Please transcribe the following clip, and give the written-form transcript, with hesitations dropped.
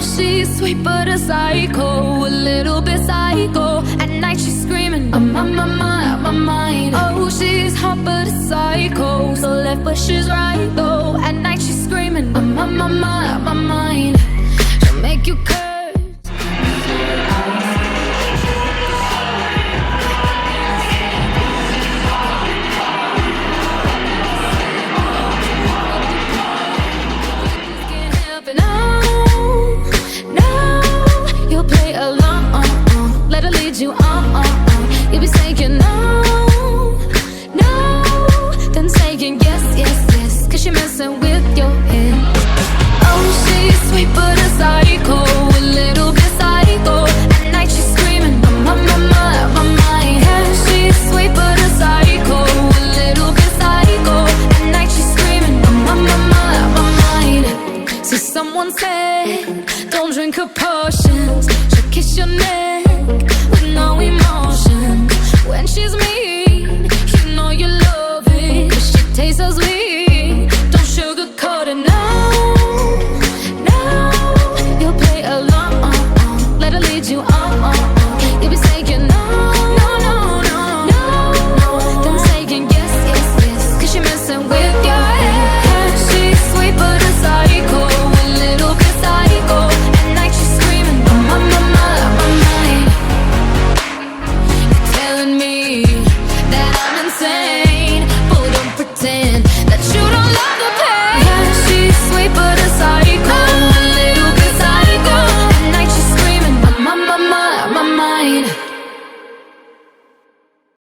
she's sweet but a psycho, a little bit psycho. At night she's screaming, I'm on my mind. Oh, she's hot but a psycho, so left but she's right though. At night she's screaming, I'm on my mind. She'll make you curse. Let her lead you on. You'll be saying no, no, then saying yes, yes, yes, cause you're messing with your head. Oh, she's sweet but a psycho, a little bit psycho. At night she's screaming, I'm on my mind. Yeah, she's sweet but a psycho, a little bit psycho. At night she's screaming, I'm on my mind. See, someone said, don't drink her potion.